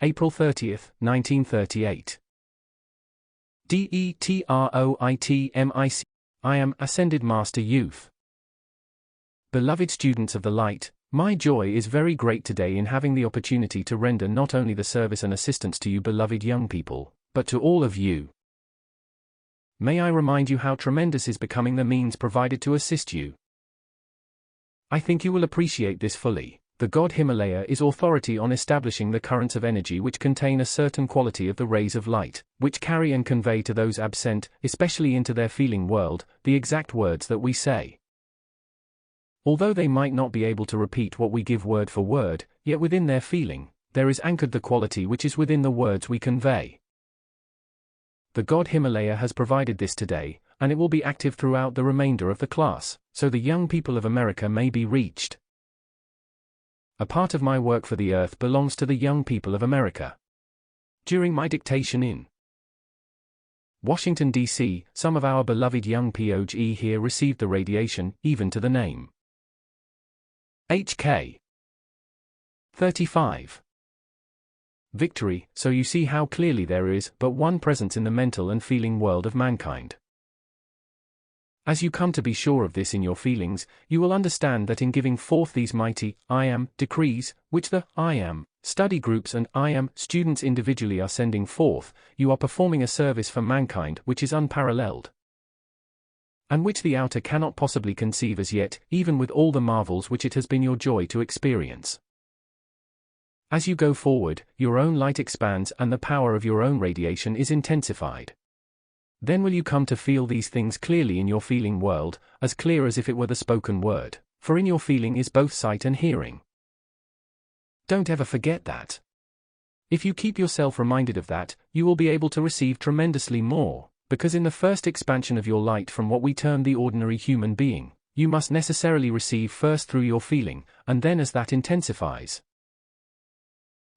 April 30, 1938. DETROITMIC. I am Ascended Master Youth. Beloved students of the light, my joy is very great today in having the opportunity to render not only the service and assistance to you beloved young people, but to all of you. May I remind you how tremendous is becoming the means provided to assist you. I think you will appreciate this fully. The God Himalaya is authority on establishing the currents of energy which contain a certain quality of the rays of light, which carry and convey to those absent, especially into their feeling world, the exact words that we say. Although they might not be able to repeat what we give word for word, yet within their feeling, there is anchored the quality which is within the words we convey. The God Himalaya has provided this today, and it will be active throughout the remainder of the class, so the young people of America may be reached. A part of my work for the earth belongs to the young people of America. During my dictation in Washington, D.C., some of our beloved young POG here received the radiation, even to the name HK 35. Victory, so you see how clearly there is but one presence in the mental and feeling world of mankind. As you come to be sure of this in your feelings, you will understand that in giving forth these mighty I Am decrees, which the I Am study groups and I Am students individually are sending forth, you are performing a service for mankind which is unparalleled, and which the outer cannot possibly conceive as yet, even with all the marvels which it has been your joy to experience. As you go forward, your own light expands and the power of your own radiation is intensified. Then will you come to feel these things clearly in your feeling world, as clear as if it were the spoken word, for in your feeling is both sight and hearing. Don't ever forget that. If you keep yourself reminded of that, you will be able to receive tremendously more, because in the first expansion of your light from what we term the ordinary human being, you must necessarily receive first through your feeling, and then as that intensifies.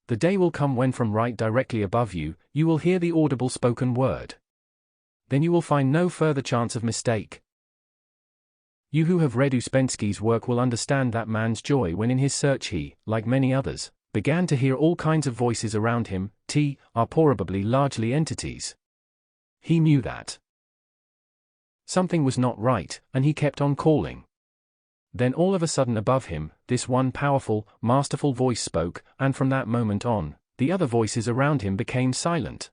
The day will come when from right directly above you, you will hear the audible spoken word. Then you will find no further chance of mistake. You who have read Ouspensky's work will understand that man's joy when in his search he, like many others, began to hear all kinds of voices around him, are probably largely entities. He knew that something was not right, and he kept on calling. Then all of a sudden above him, this one powerful, masterful voice spoke, and from that moment on, the other voices around him became silent.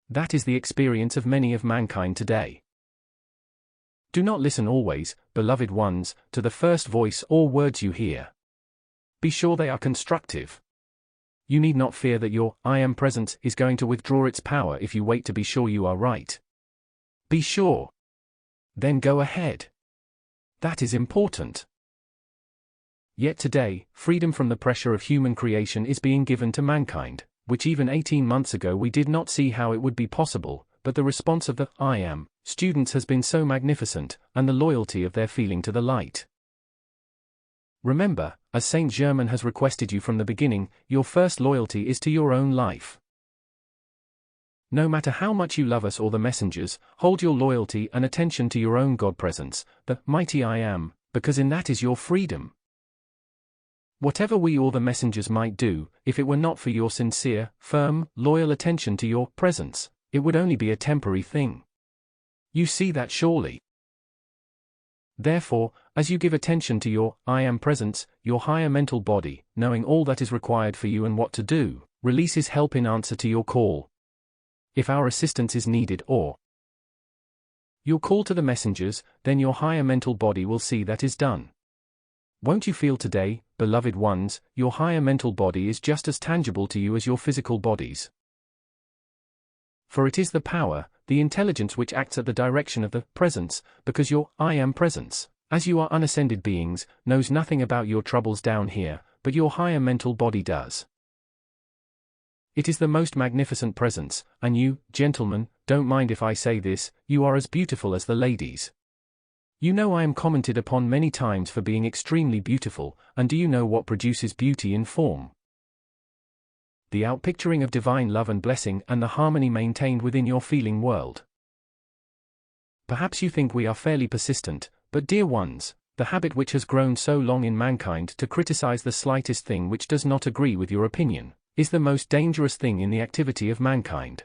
That is the experience of many of mankind today. Do not listen always, beloved ones, to the first voice or words you hear. Be sure they are constructive. You need not fear that your I Am presence is going to withdraw its power if you wait to be sure you are right. Be sure. Then go ahead. That is important. Yet today, freedom from the pressure of human creation is being given to mankind, which even 18 months ago we did not see how it would be possible, but the response of the I Am students has been so magnificent, and the loyalty of their feeling to the light. Remember, as Saint Germain has requested you from the beginning, your first loyalty is to your own life. No matter how much you love us or the messengers, hold your loyalty and attention to your own God presence, the mighty I Am, because in that is your freedom. Whatever we or the messengers might do, if it were not for your sincere, firm, loyal attention to your presence, it would only be a temporary thing. You see that surely. Therefore, as you give attention to your I Am presence, your higher mental body, knowing all that is required for you and what to do, releases help in answer to your call. If our assistance is needed or your call to the messengers, then your higher mental body will see that is done. Won't you feel today, beloved ones, your higher mental body is just as tangible to you as your physical bodies? For it is the power, the intelligence which acts at the direction of the presence, because your I Am presence, as you are unascended beings, knows nothing about your troubles down here, but your higher mental body does. It is the most magnificent presence, and you, gentlemen, don't mind if I say this, you are as beautiful as the ladies. You know I am commented upon many times for being extremely beautiful, and do you know what produces beauty in form? The outpicturing of divine love and blessing and the harmony maintained within your feeling world. Perhaps you think we are fairly persistent, but dear ones, the habit which has grown so long in mankind to criticize the slightest thing which does not agree with your opinion, is the most dangerous thing in the activity of mankind.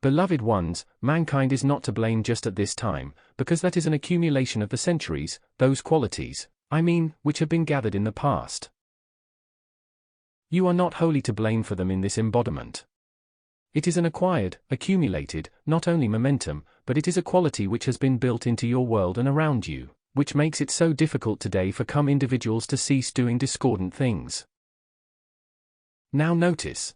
Beloved ones, mankind is not to blame just at this time, because that is an accumulation of the centuries, those qualities, which have been gathered in the past. You are not wholly to blame for them in this embodiment. It is an acquired, accumulated, not only momentum, but it is a quality which has been built into your world and around you, which makes it so difficult today for some individuals to cease doing discordant things. Now notice.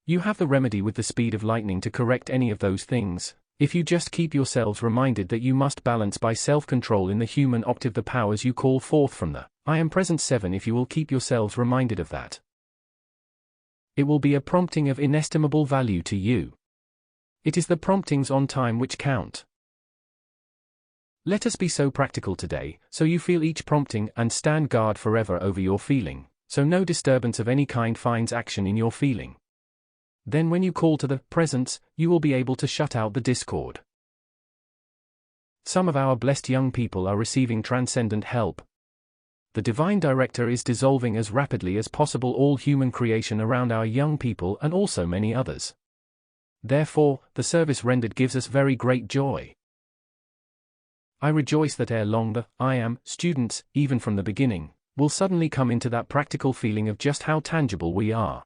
You have the remedy with the speed of lightning to correct any of those things, if you just keep yourselves reminded that you must balance by self-control in the human octave the powers you call forth from the I Am Present 7. If you will keep yourselves reminded of that, it will be a prompting of inestimable value to you. It is the promptings on time which count. Let us be so practical today, so you feel each prompting and stand guard forever over your feeling, so no disturbance of any kind finds action in your feeling. Then when you call to the presence, you will be able to shut out the discord. Some of our blessed young people are receiving transcendent help. The divine director is dissolving as rapidly as possible all human creation around our young people and also many others. Therefore, the service rendered gives us very great joy. I rejoice that ere long the I Am students, even from the beginning, will suddenly come into that practical feeling of just how tangible we are.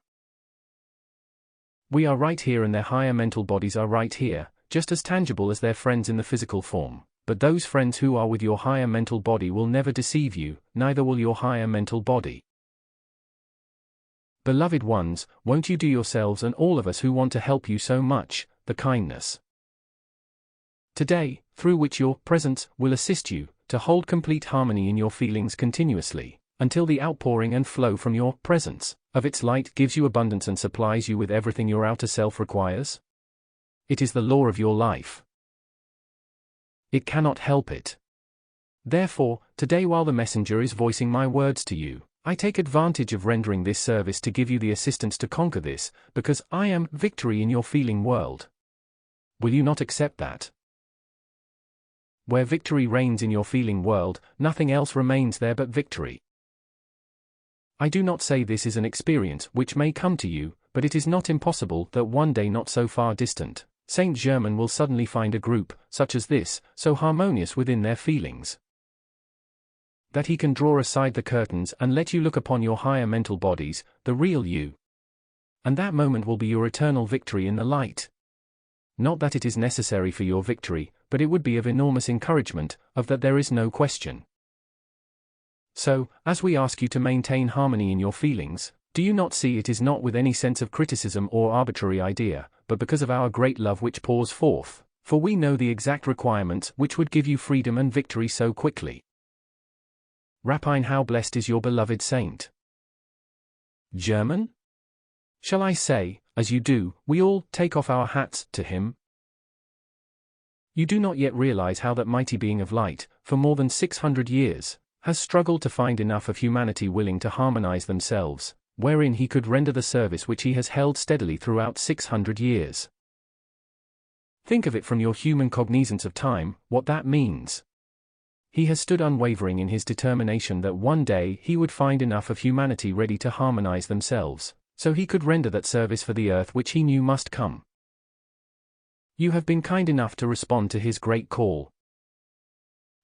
We are right here and their higher mental bodies are right here, just as tangible as their friends in the physical form, but those friends who are with your higher mental body will never deceive you, neither will your higher mental body. Beloved ones, won't you do yourselves and all of us who want to help you so much, the kindness today, through which your presence will assist you, to hold complete harmony in your feelings continuously, until the outpouring and flow from your presence of its light gives you abundance and supplies you with everything your outer self requires? It is the law of your life. It cannot help it. Therefore, today while the messenger is voicing my words to you, I take advantage of rendering this service to give you the assistance to conquer this, because I am victory in your feeling world. Will you not accept that? Where victory reigns in your feeling world, nothing else remains there but victory. I do not say this is an experience which may come to you, but it is not impossible that one day not so far distant, Saint Germain will suddenly find a group, such as this, so harmonious within their feelings, that he can draw aside the curtains and let you look upon your higher mental bodies, the real you. And that moment will be your eternal victory in the light. Not that it is necessary for your victory, but it would be of enormous encouragement, of that there is no question. So, as we ask you to maintain harmony in your feelings, do you not see it is not with any sense of criticism or arbitrary idea, but because of our great love which pours forth, for we know the exact requirements which would give you freedom and victory so quickly. Rapine, how blessed is your beloved saint. German? Shall I say, as you do, we all take off our hats to him? You do not yet realize how that mighty being of light, for more than 600 years, has struggled to find enough of humanity willing to harmonize themselves, wherein he could render the service which he has held steadily throughout 600 years. Think of it from your human cognizance of time, what that means. He has stood unwavering in his determination that one day he would find enough of humanity ready to harmonize themselves, so he could render that service for the earth which he knew must come. You have been kind enough to respond to his great call.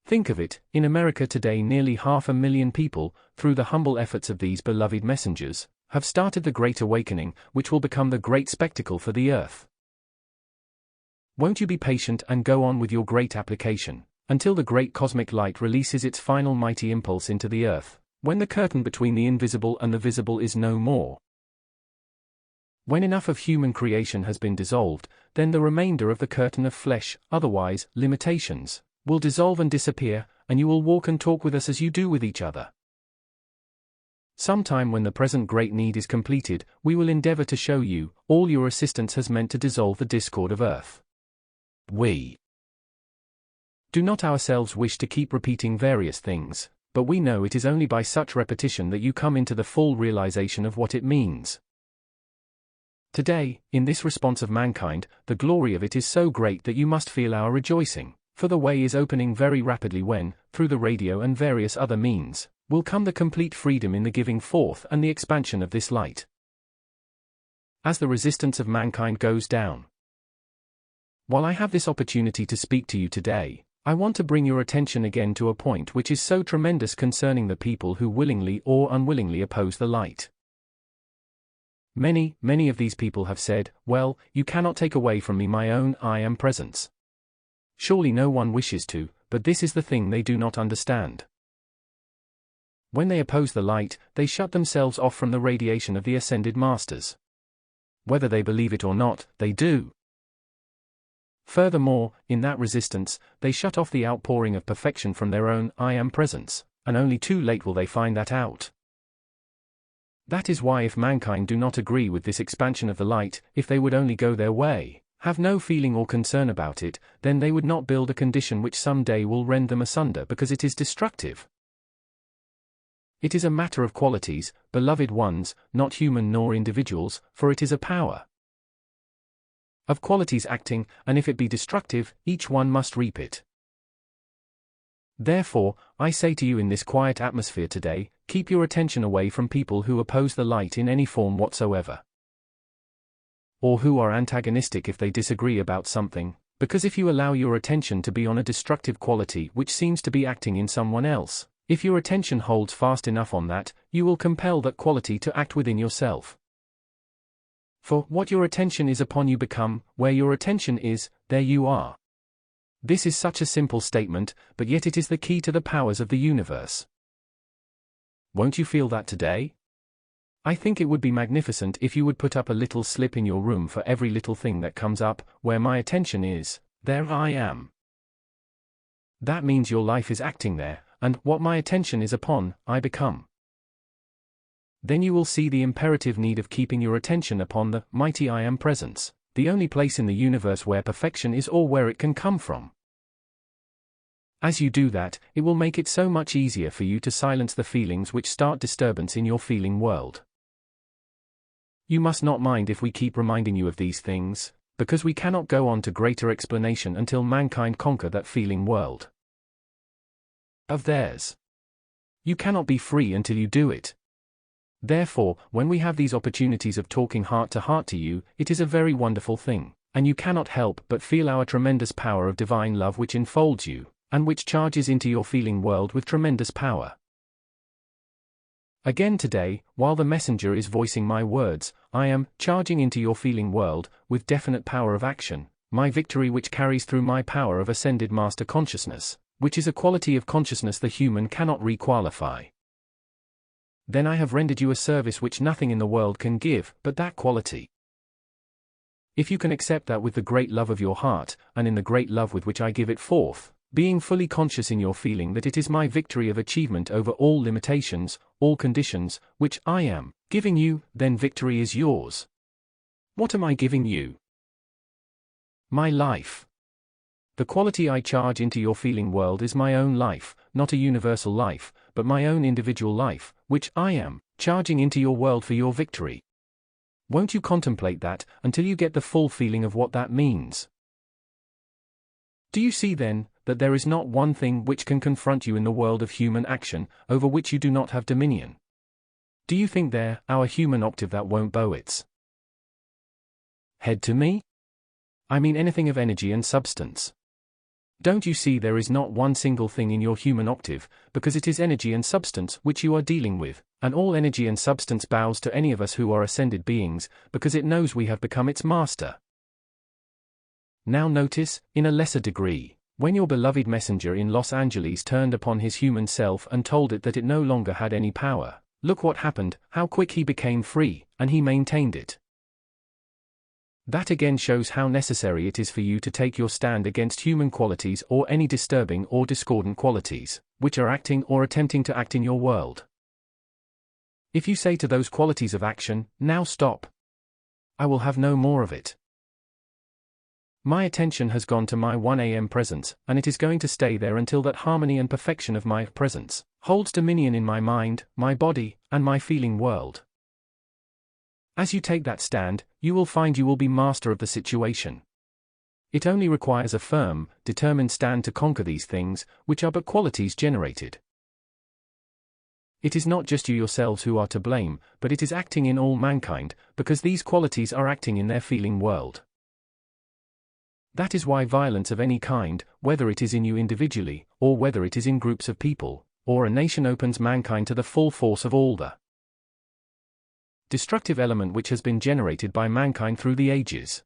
Think of it, in America today nearly 500,000 people, through the humble efforts of these beloved messengers, have started the Great Awakening, which will become the great spectacle for the earth. Won't you be patient and go on with your great application, until the great cosmic light releases its final mighty impulse into the earth, when the curtain between the invisible and the visible is no more? When enough of human creation has been dissolved, then the remainder of the curtain of flesh, otherwise, limitations, will dissolve and disappear, and you will walk and talk with us as you do with each other. Sometime when the present great need is completed, we will endeavor to show you, all your assistance has meant to dissolve the discord of earth. We do not ourselves wish to keep repeating various things, but we know it is only by such repetition that you come into the full realization of what it means. Today, in this response of mankind, the glory of it is so great that you must feel our rejoicing, for the way is opening very rapidly when, through the radio and various other means, will come the complete freedom in the giving forth and the expansion of this light. as the resistance of mankind goes down. While I have this opportunity to speak to you today, I want to bring your attention again to a point which is so tremendous concerning the people who willingly or unwillingly oppose the light. Many of these people have said, well, you cannot take away from me my own I am presence. Surely no one wishes to, but this is the thing they do not understand. When they oppose the light, they shut themselves off from the radiation of the ascended masters. Whether they believe it or not, they do. Furthermore, in that resistance, they shut off the outpouring of perfection from their own I am presence, and only too late will they find that out. That is why if mankind do not agree with this expansion of the light, if they would only go their way, have no feeling or concern about it, then they would not build a condition which some day will rend them asunder because it is destructive. It is a matter of qualities, beloved ones, not human nor individuals, for it is a power of qualities acting, and if it be destructive, each one must reap it. Therefore, I say to you in this quiet atmosphere today, keep your attention away from people who oppose the light in any form whatsoever, or who are antagonistic if they disagree about something, because if you allow your attention to be on a destructive quality which seems to be acting in someone else, if your attention holds fast enough on that, you will compel that quality to act within yourself. For what your attention is upon you become, where your attention is, there you are. This is such a simple statement, but yet it is the key to the powers of the universe. Won't you feel that today? I think it would be magnificent if you would put up a little slip in your room for every little thing that comes up, where my attention is, there I am. That means your life is acting there, and what my attention is upon, I become. Then you will see the imperative need of keeping your attention upon the mighty I am presence, the only place in the universe where perfection is or where it can come from. As you do that, it will make it so much easier for you to silence the feelings which start disturbance in your feeling world. You must not mind if we keep reminding you of these things, because we cannot go on to greater explanation until mankind conquer that feeling world of theirs. You cannot be free until you do it. Therefore, when we have these opportunities of talking heart to you, it is a very wonderful thing, and you cannot help but feel our tremendous power of divine love which enfolds you, and which charges into your feeling world with tremendous power. Again today, while the messenger is voicing my words, I am charging into your feeling world, with definite power of action, my victory which carries through my power of ascended master consciousness, which is a quality of consciousness the human cannot re-qualify. Then I have rendered you a service which nothing in the world can give, but that quality. If you can accept that with the great love of your heart, and in the great love with which I give it forth, being fully conscious in your feeling that it is my victory of achievement over all limitations, all conditions, which I am giving you, then victory is yours. What am I giving you? My life. The quality I charge into your feeling world is my own life, not a universal life, but my own individual life, which I am charging into your world for your victory. Won't you contemplate that, until you get the full feeling of what that means? Do you see then, that there is not one thing which can confront you in the world of human action, over which you do not have dominion? Do you think there, our human octave that won't bow its head to me? I mean anything of energy and substance. Don't you see there is not one single thing in your human octave, because it is energy and substance which you are dealing with, and all energy and substance bows to any of us who are ascended beings, because it knows we have become its master. Now notice, in a lesser degree, when your beloved messenger in Los Angeles turned upon his human self and told it that it no longer had any power, look what happened, how quick he became free, and he maintained it. That again shows how necessary it is for you to take your stand against human qualities or any disturbing or discordant qualities, which are acting or attempting to act in your world. If you say to those qualities of action, now stop. I will have no more of it. My attention has gone to my 1 a.m. presence, and it is going to stay there until that harmony and perfection of my presence holds dominion in my mind, my body, and my feeling world. As you take that stand, you will find you will be master of the situation. It only requires a firm, determined stand to conquer these things, which are but qualities generated It is not just you yourselves who are to blame, but it is acting in all mankind, because these qualities are acting in their feeling world. That is why violence of any kind, whether it is in you individually, or whether it is in groups of people, or a nation, opens mankind to the full force of all the destructive element which has been generated by mankind through the ages.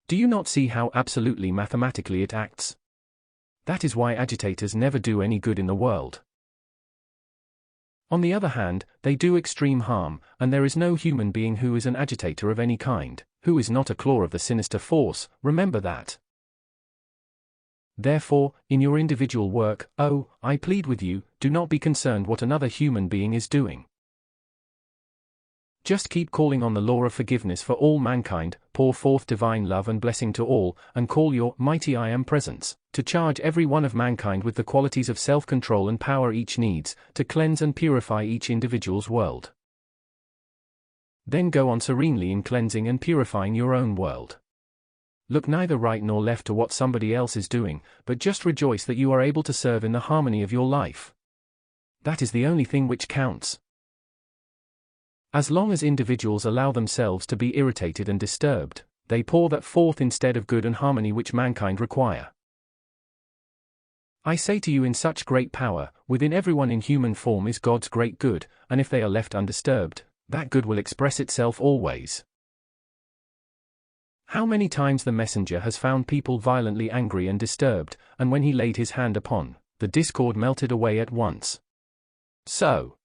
Do you not see how absolutely mathematically it acts? That is why agitators never do any good in the world. On the other hand, they do extreme harm, and there is no human being who is an agitator of any kind, who is not a claw of the sinister force, remember that. Therefore, in your individual work, I plead with you, do not be concerned what another human being is doing. Just keep calling on the law of forgiveness for all mankind, pour forth divine love and blessing to all, and call your mighty I Am presence, to charge every one of mankind with the qualities of self-control and power each needs, to cleanse and purify each individual's world. Then go on serenely in cleansing and purifying your own world. Look neither right nor left to what somebody else is doing, but just rejoice that you are able to serve in the harmony of your life. That is the only thing which counts. As long as individuals allow themselves to be irritated and disturbed, they pour that forth instead of good and harmony which mankind require. I say to you, in such great power, within everyone in human form is God's great good, and if they are left undisturbed, that good will express itself always. How many times the messenger has found people violently angry and disturbed, and when he laid his hand upon, the discord melted away at once. So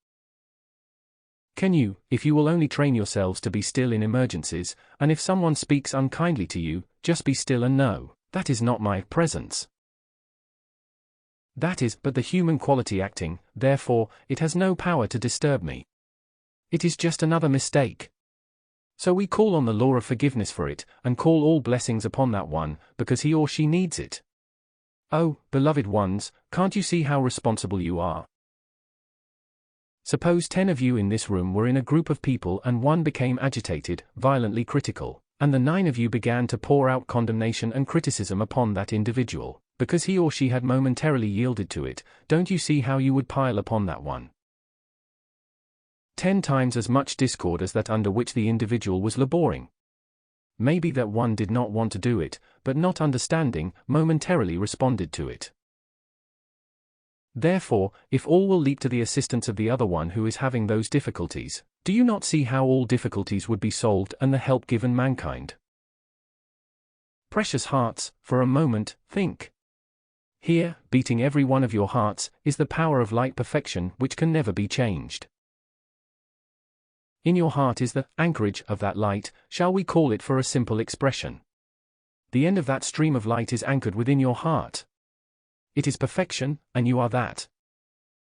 can you, if you will only train yourselves to be still in emergencies, and if someone speaks unkindly to you, just be still and know, that is not my presence. That is but the human quality acting, therefore, it has no power to disturb me. It is just another mistake. So we call on the law of forgiveness for it, and call all blessings upon that one, because he or she needs it. Oh, beloved ones, can't you see how responsible you are? Suppose 10 of you in this room were in a group of people and one became agitated, violently critical, and the 9 of you began to pour out condemnation and criticism upon that individual, because he or she had momentarily yielded to it. Don't you see how you would pile upon that one 10 times as much discord as that under which the individual was laboring? Maybe that one did not want to do it, but not understanding, momentarily responded to it. Therefore, if all will leap to the assistance of the other one who is having those difficulties, do you not see how all difficulties would be solved and the help given mankind? Precious hearts, for a moment, think. Here, beating every one of your hearts, is the power of light perfection which can never be changed. In your heart is the anchorage of that light, shall we call it for a simple expression. The end of that stream of light is anchored within your heart. It is perfection, and you are that.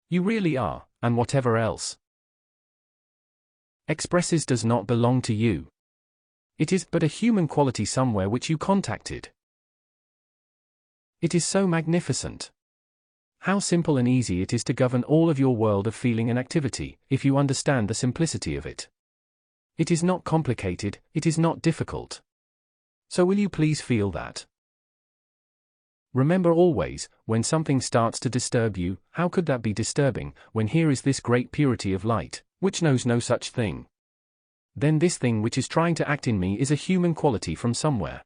You really are, and whatever else expresses does not belong to you. It is but a human quality somewhere which you contacted. It is so magnificent. How simple and easy it is to govern all of your world of feeling and activity, if you understand the simplicity of it. It is not complicated, it is not difficult. So will you please feel that? Remember always, when something starts to disturb you, how could that be disturbing, when here is this great purity of light, which knows no such thing? Then this thing which is trying to act in me is a human quality from somewhere.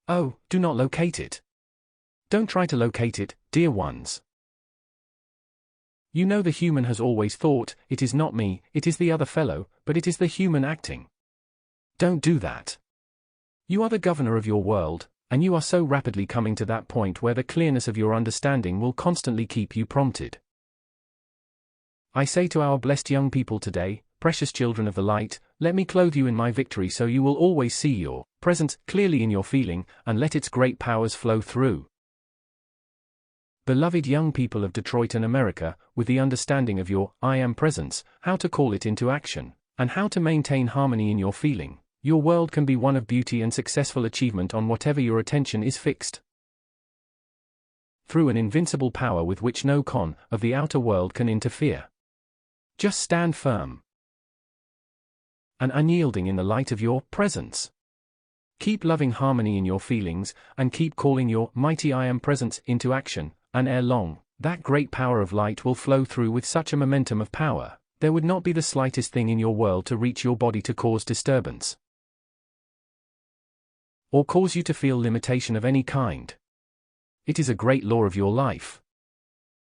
Oh, do not locate it. Don't try to locate it, dear ones. You know the human has always thought, it is not me, it is the other fellow, but it is the human acting. Don't do that. You are the governor of your world, and you are so rapidly coming to that point where the clearness of your understanding will constantly keep you prompted. I say to our blessed young people today, precious children of the light, let me clothe you in my victory so you will always see your presence clearly in your feeling, and let its great powers flow through. Beloved young people of Detroit and America, with the understanding of your I Am presence, how to call it into action, and how to maintain harmony in your feeling, your world can be one of beauty and successful achievement on whatever your attention is fixed. Through an invincible power with which no con of the outer world can interfere. Just stand firm and unyielding in the light of your presence. Keep loving harmony in your feelings, and keep calling your mighty I Am presence into action, and ere long, That great power of light will flow through with such a momentum of power, there would not be the slightest thing in your world to reach your body to cause disturbance, or cause you to feel limitation of any kind. It is a great law of your life.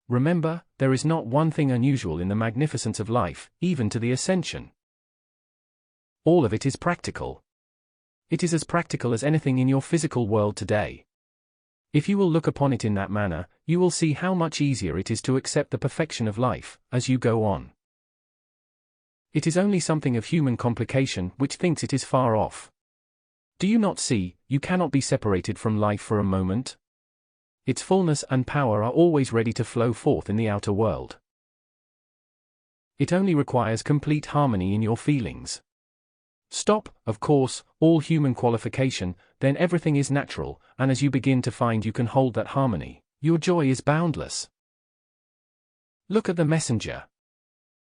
Remember, there is not one thing unusual in the magnificence of life, even to the ascension. All of it is practical. It is as practical as anything in your physical world today. If you will look upon it in that manner, you will see how much easier it is to accept the perfection of life, as you go on. It is only something of human complication which thinks it is far off. Do you not see, you cannot be separated from life for a moment? Its fullness and power are always ready to flow forth in the outer world. It only requires complete harmony in your feelings. Stop, of course, all human qualification, then everything is natural, and as you begin to find you can hold that harmony, your joy is boundless. Look at the messenger.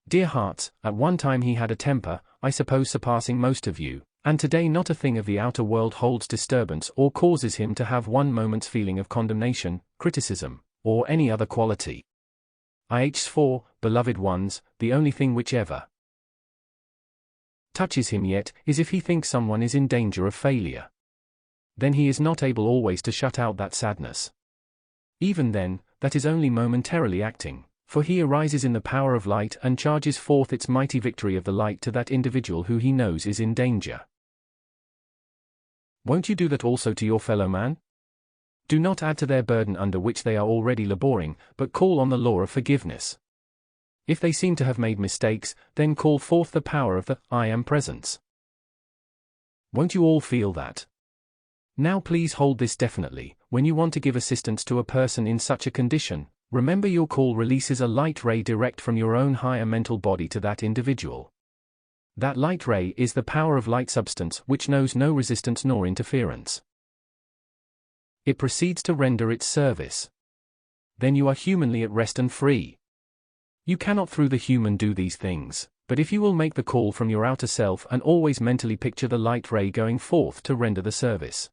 Dear hearts, at one time he had a temper, I suppose surpassing most of you, and today not a thing of the outer world holds disturbance or causes him to have one moment's feeling of condemnation, criticism, or any other quality. IH4, beloved ones, the only thing which ever touches him yet is if he thinks someone is in danger of failure. Then he is not able always to shut out that sadness. Even then, that is only momentarily acting, for he arises in the power of light and charges forth its mighty victory of the light to that individual who he knows is in danger. Won't you do that also to your fellow man? Do not add to their burden under which they are already laboring, but call on the law of forgiveness. If they seem to have made mistakes, then call forth the power of the I Am Presence. Won't you all feel that? Now please hold this definitely, when you want to give assistance to a person in such a condition, remember your call releases a light ray direct from your own higher mental body to that individual. That light ray is the power of light substance which knows no resistance nor interference. It proceeds to render its service. Then you are humanly at rest and free. You cannot through the human do these things, but if you will make the call from your outer self and always mentally picture the light ray going forth to render the service,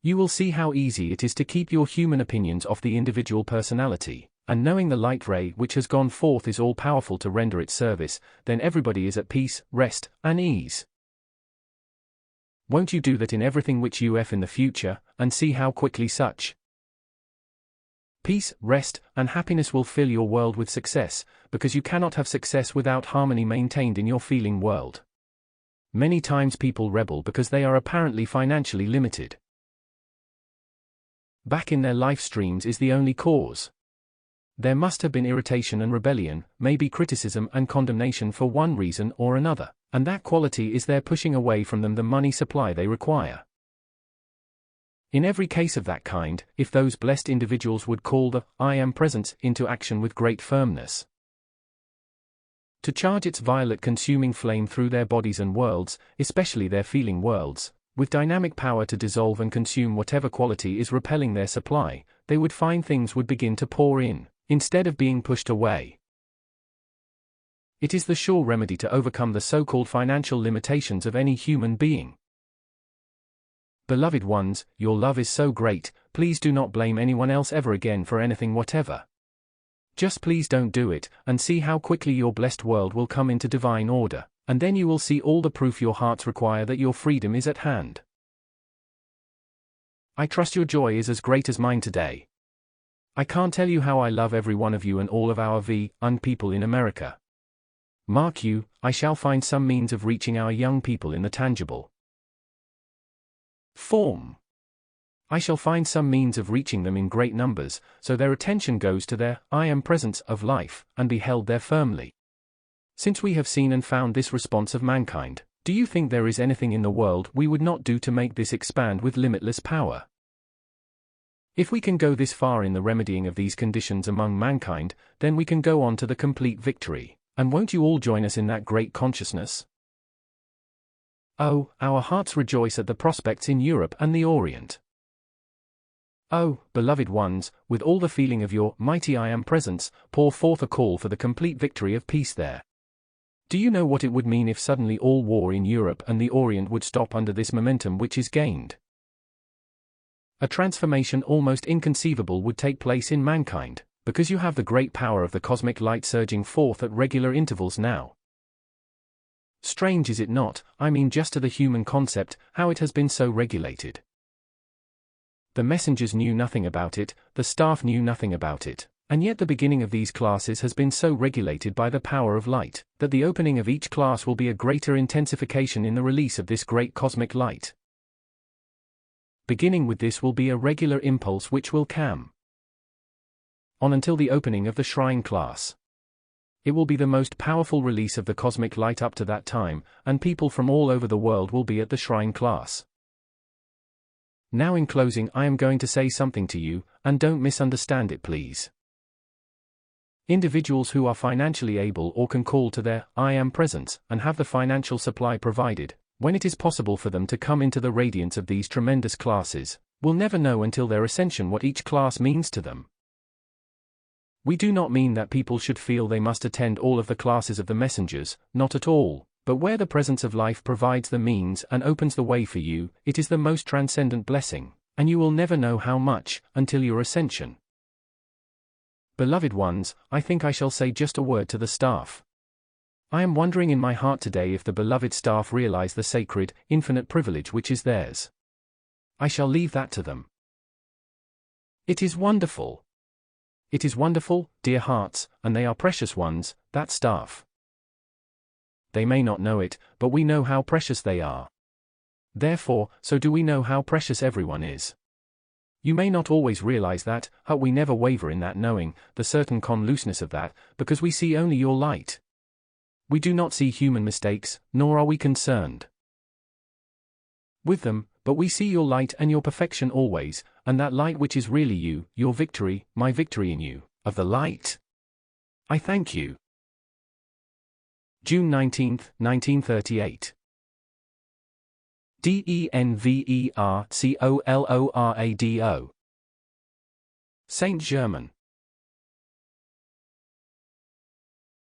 you will see how easy it is to keep your human opinions off the individual personality, and knowing the light ray which has gone forth is all-powerful to render its service, then everybody is at peace, rest, and ease. Won't you do that in everything which you in the future, and see how quickly such peace, rest, and happiness will fill your world with success, because you cannot have success without harmony maintained in your feeling world. Many times people rebel because they are apparently financially limited. Back in their life streams is the only cause. There must have been irritation and rebellion, maybe criticism and condemnation for one reason or another, and that quality is there pushing away from them the money supply they require. In every case of that kind, if those blessed individuals would call the I Am Presence into action with great firmness, to charge its violet consuming flame through their bodies and worlds, especially their feeling worlds, with dynamic power to dissolve and consume whatever quality is repelling their supply, they would find things would begin to pour in, instead of being pushed away. It is the sure remedy to overcome the so-called financial limitations of any human being. Beloved ones, your love is so great, please do not blame anyone else ever again for anything whatever. Just please don't do it, and see how quickly your blessed world will come into divine order, and then you will see all the proof your hearts require that your freedom is at hand. I trust your joy is as great as mine today. I can't tell you how I love every one of you and all of our young people in America. Mark you, I shall find some means of reaching our young people in the tangible form. I shall find some means of reaching them in great numbers, so their attention goes to their I Am Presence of life, and be held there firmly. Since we have seen and found this response of mankind, do you think there is anything in the world we would not do to make this expand with limitless power? If we can go this far in the remedying of these conditions among mankind, then we can go on to the complete victory, and won't you all join us in that great consciousness? Oh, our hearts rejoice at the prospects in Europe and the Orient. Oh, beloved ones, with all the feeling of your mighty I Am Presence, pour forth a call for the complete victory of peace there. Do you know what it would mean if suddenly all war in Europe and the Orient would stop under this momentum which is gained? A transformation almost inconceivable would take place in mankind, because you have the great power of the cosmic light surging forth at regular intervals now. Strange is it not, I mean just to the human concept, how it has been so regulated. The messengers knew nothing about it, the staff knew nothing about it, and yet the beginning of these classes has been so regulated by the power of light, that the opening of each class will be a greater intensification in the release of this great cosmic light. Beginning with this will be a regular impulse which will come on until the opening of the shrine class. It will be the most powerful release of the cosmic light up to that time, and people from all over the world will be at the shrine class. Now in closing I am going to say something to you, and don't misunderstand it please. Individuals who are financially able or can call to their I am presence, and have the financial supply provided, when it is possible for them to come into the radiance of these tremendous classes, will never know until their ascension what each class means to them. We do not mean that people should feel they must attend all of the classes of the messengers, not at all, but where the presence of life provides the means and opens the way for you, it is the most transcendent blessing, and you will never know how much, until your ascension. Beloved ones, I think I shall say just a word to the staff. I am wondering in my heart today if the beloved staff realize the sacred, infinite privilege which is theirs. I shall leave that to them. It is wonderful. It is wonderful, dear hearts, and they are precious ones, that staff. They may not know it, but we know how precious they are. Therefore, so do we know how precious everyone is. You may not always realize that, but we never waver in that knowing, the certain conlooseness of that, because we see only your light. We do not see human mistakes, nor are we concerned with them, but we see your light and your perfection always, and that light which is really you, your victory, my victory in you, of the light. I thank you. June 19, 1938. DENVERCOLORADO. Saint Germain.